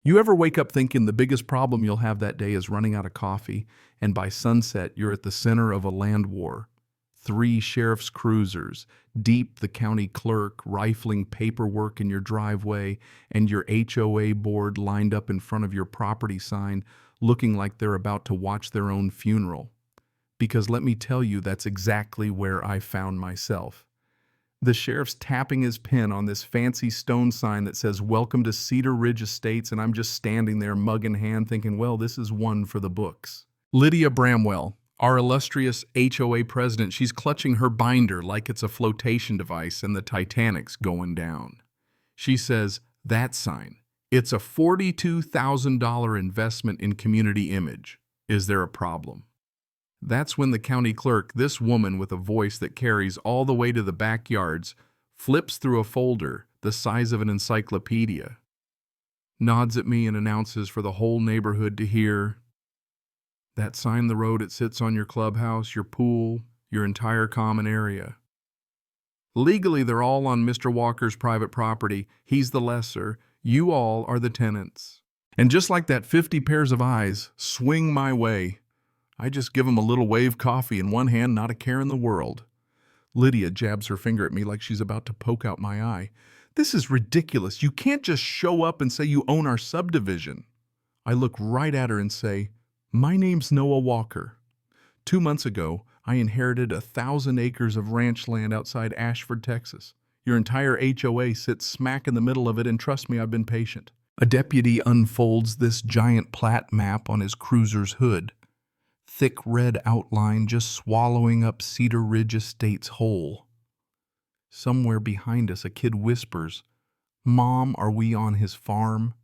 You ever wake up thinking the biggest problem you'll have that day is running out of coffee, and by sunset you're at the center of a land war? 3 sheriff's cruisers, deep the county clerk rifling paperwork in your driveway, and your HOA board lined up in front of your property sign looking like they're about to watch their own funeral. Because let me tell you, that's exactly where I found myself. The sheriff's tapping his pen on this fancy stone sign that says, "Welcome to Cedar Ridge Estates," and I'm just standing there, mug in hand, thinking, well, this is one for the books. Lydia Bramwell, our illustrious HOA president, she's clutching her binder like it's a flotation device and the Titanic's going down. She says, "That sign, it's a $42,000 investment in community image. Is there a problem?" That's when the county clerk, this woman with a voice that carries all the way to the backyards, flips through a folder the size of an encyclopedia, nods at me and announces for the whole neighborhood to hear, "That sign, the road it sits on your clubhouse, your pool, your entire common area. Legally, they're all on Mr. Walker's private property. He's the lessor. You all are the tenants." And just like that, 50 pairs of eyes swing my way. I just give him a little wave, coffee in one hand, not a care in the world. Lydia jabs her finger at me like she's about to poke out my eye. "This is ridiculous. You can't just show up and say you own our subdivision." I look right at her and say, "My name's Noah Walker. 2 months ago, I inherited 1,000 acres of ranch land outside Ashford, Texas. Your entire HOA sits smack in the middle of it, and trust me, I've been patient." A deputy unfolds this giant plat map on his cruiser's hood. Thick red outline just swallowing up Cedar Ridge Estates whole. Somewhere behind us, a kid whispers, "Mom, are we on his farm?"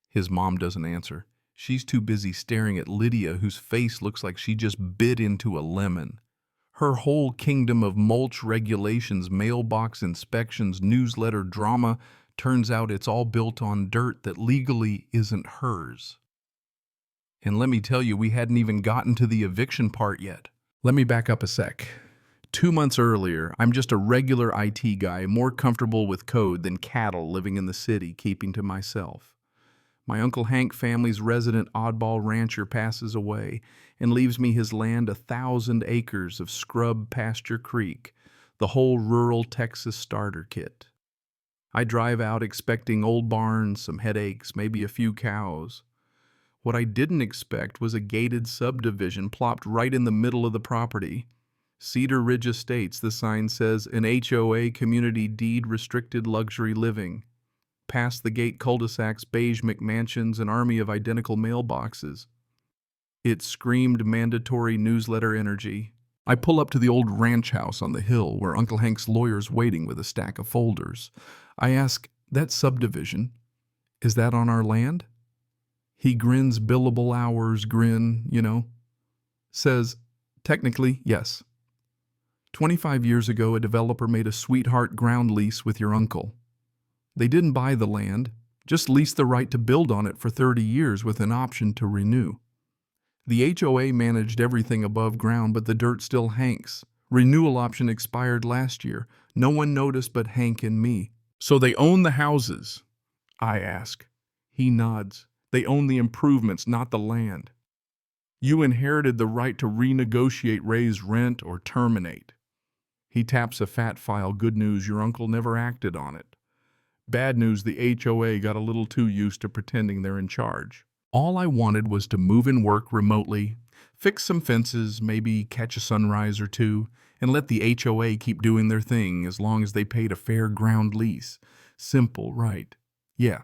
His mom doesn't answer. She's too busy staring at Lydia, whose face looks like she just bit into a lemon. Her whole kingdom of mulch regulations, mailbox inspections, newsletter drama, turns out it's all built on dirt that legally isn't hers. And let me tell you, we hadn't even gotten to the eviction part yet. Let me back up a sec. 2 months earlier, I'm just a regular IT guy, more comfortable with code than cattle living in the city, keeping to myself. My Uncle Hank family's resident oddball rancher passes away and leaves me his land, 1,000 acres of scrub pasture creek, the whole rural Texas starter kit. I drive out expecting old barns, some headaches, maybe a few cows. What I didn't expect was a gated subdivision plopped right in the middle of the property. Cedar Ridge Estates, the sign says, an HOA community deed restricted luxury living. Past the gate cul-de-sacs, beige McMansions, an army of identical mailboxes. It screamed mandatory newsletter energy. I pull up to the old ranch house on the hill where Uncle Hank's lawyer's waiting with a stack of folders. I ask, "That subdivision, is that on our land?" He grins billable hours grin, says, "Technically, yes. 25 years ago, a developer made a sweetheart ground lease with your uncle. They didn't buy the land, just leased the right to build on it for 30 years with an option to renew. The HOA managed everything above ground, but the dirt still hanks. Renewal option expired last year. No one noticed but Hank and me." "So they own the houses?" I ask. He nods. "They own the improvements, not the land. You inherited the right to renegotiate, raise rent, or terminate." He taps a fat file. "Good news, your uncle never acted on it. Bad news, the HOA got a little too used to pretending they're in charge. All I wanted was to move and work remotely, fix some fences, maybe catch a sunrise or two, and let the HOA keep doing their thing as long as they paid a fair ground lease. Simple, right? Yeah.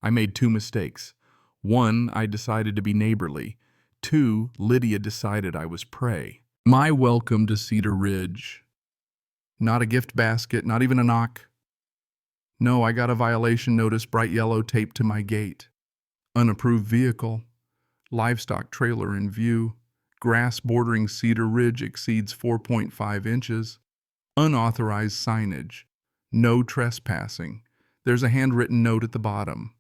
I made 2 mistakes. 1, I decided to be neighborly. 2, Lydia decided I was prey. My welcome to Cedar Ridge. Not a gift basket, not even a knock. No, I got a violation notice, bright yellow, taped to my gate. Unapproved vehicle. Livestock trailer in view. Grass bordering Cedar Ridge exceeds 4.5 inches. Unauthorized signage. No trespassing. There's a handwritten note at the bottom.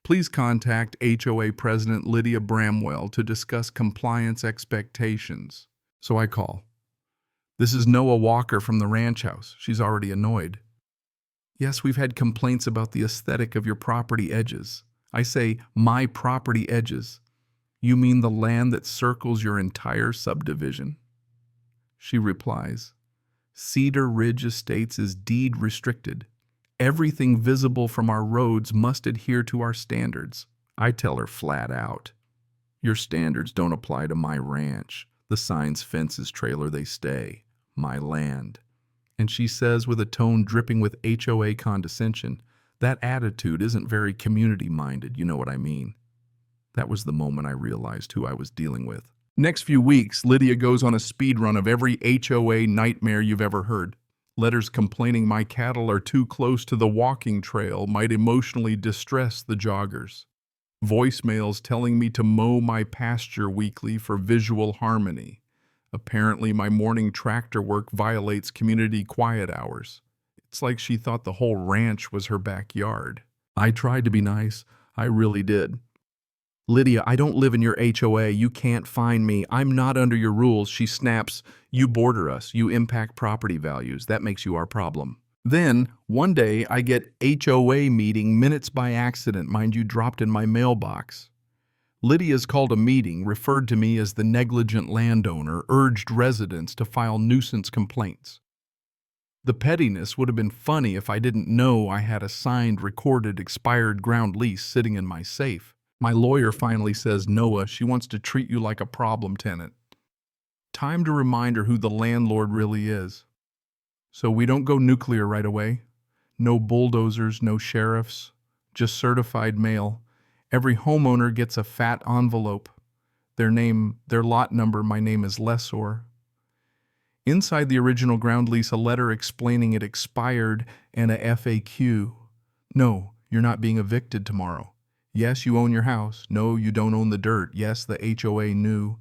Please contact HOA President Lydia Bramwell to discuss compliance expectations. So I call. "This is Noah Walker from the ranch house." She's already annoyed. "Yes, we've had complaints about the aesthetic of your property edges. I say, my property edges. You mean the land that circles your entire subdivision? She replies, Cedar Ridge Estates is deed restricted. Everything visible from our roads must adhere to our standards. I tell her flat out, your standards don't apply to my ranch. The signs, fences, trailer, they stay. My land. And she says with a tone dripping with HOA condescension, that attitude isn't very community-minded, you know what I mean. That was the moment I realized who I was dealing with. Next few weeks, Lydia goes on a speed run of every HOA nightmare you've ever heard. Letters complaining my cattle are too close to the walking trail might emotionally distress the joggers. Voicemails telling me to mow my pasture weekly for visual harmony. Apparently, my morning tractor work violates community quiet hours. It's like she thought the whole ranch was her backyard. I tried to be nice. I really did. Lydia, I don't live in your HOA. You can't find me. I'm not under your rules. She snaps, you border us. You impact property values. That makes you our problem. Then, one day, I get HOA meeting minutes by accident, mind you, dropped in my mailbox. Lydia's called a meeting, referred to me as the negligent landowner, urged residents to file nuisance complaints. The pettiness would have been funny if I didn't know I had a signed, recorded, expired ground lease sitting in my safe. My lawyer finally says, Noah, she wants to treat you like a problem tenant. Time to remind her who the landlord really is. So we don't go nuclear right away. No bulldozers, no sheriffs, just certified mail. Every homeowner gets a fat envelope. Their name, their lot number, my name is lessor. Inside the original ground lease, a letter explaining it expired and a FAQ. No, you're not being evicted tomorrow. Yes, you own your house. No, you don't own the dirt. Yes, the HOA knew.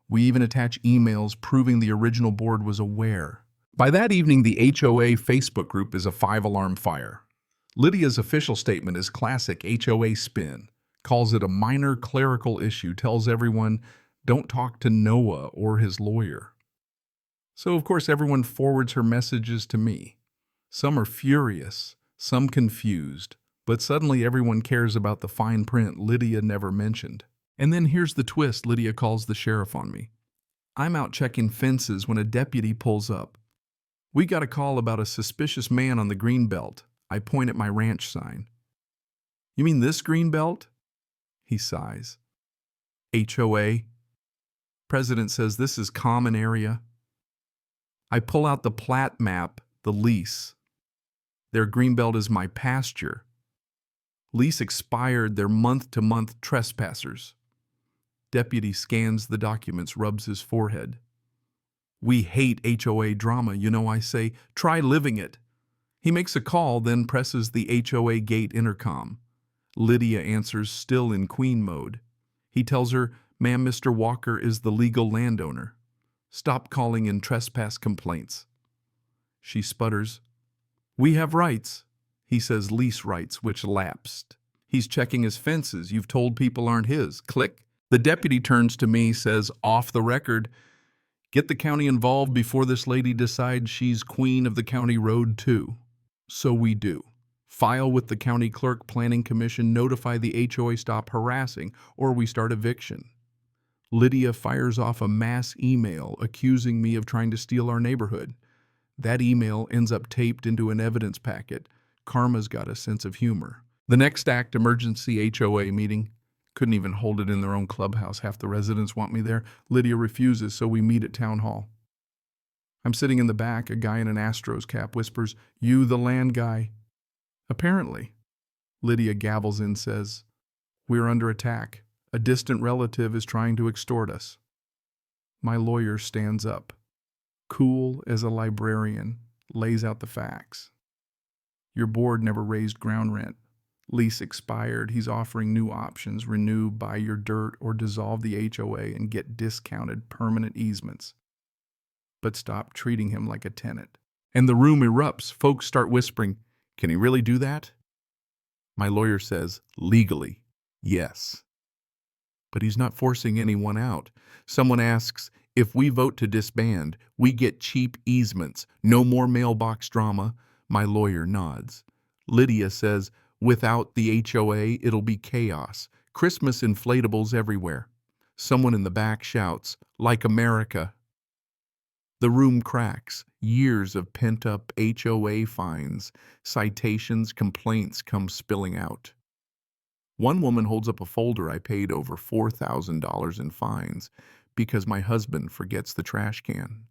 We even attach emails proving the original board was aware. By that evening, the HOA Facebook group is a 5-alarm fire. Lydia's official statement is classic HOA spin, calls it a minor clerical issue, tells everyone, don't talk to Noah or his lawyer. So, of course, everyone forwards her messages to me. Some are furious, some confused, but suddenly everyone cares about the fine print Lydia never mentioned. And then here's the twist, Lydia calls the sheriff on me. I'm out checking fences when a deputy pulls up. We got a call about a suspicious man on the green belt. I point at my ranch sign. You mean this green belt? He sighs. HOA. President says this is common area. I pull out the plat map, the lease. Their green belt is my pasture. Lease expired, they're month-to-month trespassers. Deputy scans the documents, rubs his forehead. We hate HOA drama, you know, I say, try living it. He makes a call, then presses the HOA gate intercom. Lydia answers, still in queen mode. He tells her, ma'am, Mr. Walker is the legal landowner. Stop calling in trespass complaints. She sputters. We have rights. He says lease rights, which lapsed. He's checking his fences. You've told people aren't his. Click. The deputy turns to me, says, off the record, get the county involved before this lady decides she's queen of the county road too. So we do. File with the county clerk, planning commission, notify the HOA stop harassing, or we start eviction. Lydia fires off a mass email accusing me of trying to steal our neighborhood. That email ends up taped into an evidence packet. Karma's got a sense of humor. The next act, emergency HOA meeting. Couldn't even hold it in their own clubhouse. Half the residents want me there. Lydia refuses, so we meet at town hall. I'm sitting in the back. A guy in an Astros cap whispers, you the land guy. Apparently. Lydia gavels in, says, we're under attack. A distant relative is trying to extort us. My lawyer stands up. Cool as a librarian, lays out the facts. Your board never raised ground rent. Lease expired. He's offering new options. Renew, buy your dirt, or dissolve the HOA and get discounted permanent easements. But stop treating him like a tenant. And the room erupts. Folks start whispering, can he really do that? My lawyer says, legally, yes. But he's not forcing anyone out. Someone asks, if we vote to disband, we get cheap easements. No more mailbox drama. My lawyer nods. Lydia says, Without the HOA, it'll be chaos. Christmas inflatables everywhere. Someone in the back shouts, "Like America." The room cracks. Years of pent-up HOA fines, citations, complaints come spilling out. One woman holds up a folder: "I paid over $4,000 in fines because my husband forgets the trash can."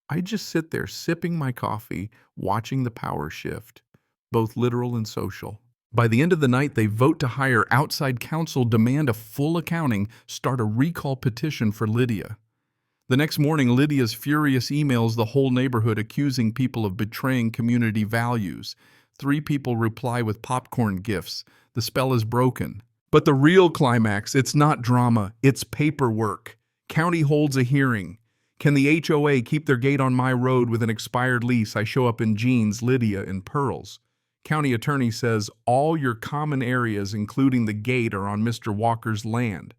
I just sit there sipping my coffee, watching the power shift, both literal and social. By the end of the night, they vote to hire outside counsel, demand a full accounting, start a recall petition for Lydia. The next morning, Lydia's furious emails the whole neighborhood accusing people of betraying community values. 3 people reply with popcorn gifts. The spell is broken. But the real climax, it's not drama, it's paperwork. County holds a hearing. Can the HOA keep their gate on my road with an expired lease? I show up in jeans, Lydia in pearls. County attorney says all your common areas, including the gate, are on Mr. Walker's land.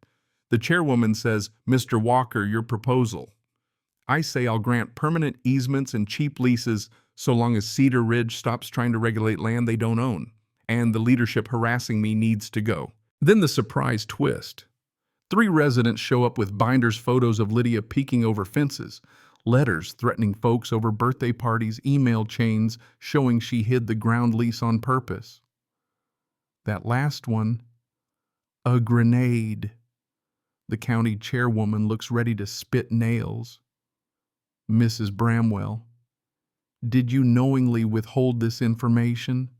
The chairwoman says, "Mr. Walker, your proposal." I say I'll grant permanent easements and cheap leases so long as Cedar Ridge stops trying to regulate land they don't own. And the leadership harassing me needs to go. Then the surprise twist. 3 residents show up with binders, photos of Lydia peeking over fences, letters threatening folks over birthday parties, email chains showing she hid the ground lease on purpose. That last one, a grenade. The county chairwoman looks ready to spit nails. "Mrs. Bramwell, did you knowingly withhold this information?"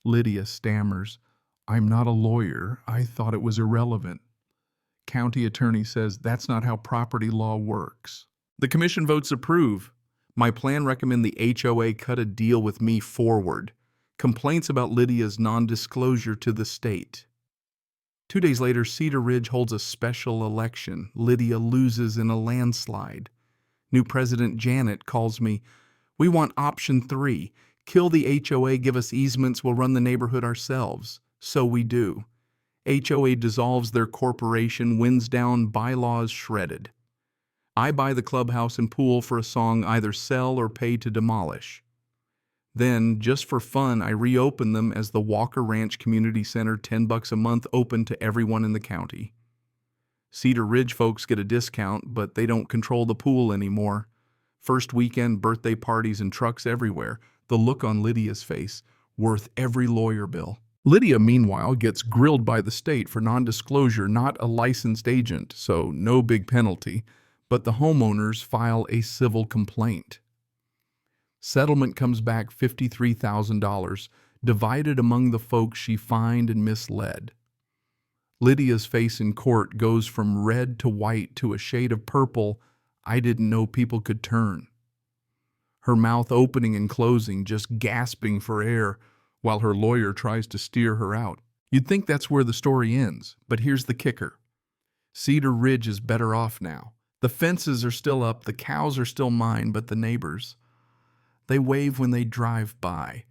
Lydia stammers, "I'm not a lawyer. I thought it was irrelevant." County attorney says that's not how property law works. The commission votes approve. My plan recommend the HOA cut a deal with me forward. Complaints about Lydia's non-disclosure to the state. 2 days later, Cedar Ridge holds a special election. Lydia loses in a landslide. New president Janet calls me. "We want option 3. Kill the HOA, give us easements, we'll run the neighborhood ourselves." So we do. HOA dissolves their corporation, winds down, bylaws shredded. I buy the clubhouse and pool for a song, either sell or pay to demolish. Then, just for fun, I reopen them as the Walker Ranch Community Center, $10 a month, open to everyone in the county. Cedar Ridge folks get a discount, but they don't control the pool anymore. First weekend, birthday parties and trucks everywhere. The look on Lydia's face, worth every lawyer bill. Lydia, meanwhile, gets grilled by the state for non-disclosure, not a licensed agent, so no big penalty, but the homeowners file a civil complaint. Settlement comes back $53,000, divided among the folks she fined and misled. Lydia's face in court goes from red to white to a shade of purple I didn't know people could turn. Her mouth opening and closing, just gasping for air, while her lawyer tries to steer her out. You'd think that's where the story ends, but here's the kicker. Cedar Ridge is better off now. The fences are still up, the cows are still mine, but the neighbors, they wave when they drive by.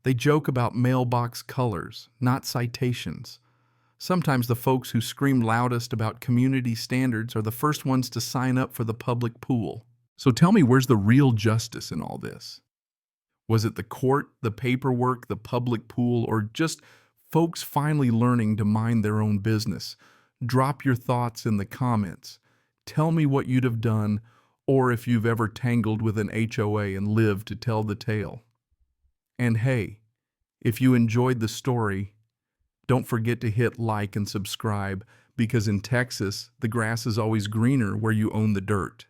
They joke about mailbox colors, not citations. Sometimes the folks who scream loudest about community standards are the first ones to sign up for the public pool. So tell me, where's the real justice in all this? Was it the court, the paperwork, the public pool, or just folks finally learning to mind their own business? Drop your thoughts in the comments. Tell me what you'd have done, or if you've ever tangled with an HOA and lived to tell the tale. And hey, if you enjoyed the story, don't forget to hit like and subscribe, because in Texas, the grass is always greener where you own the dirt.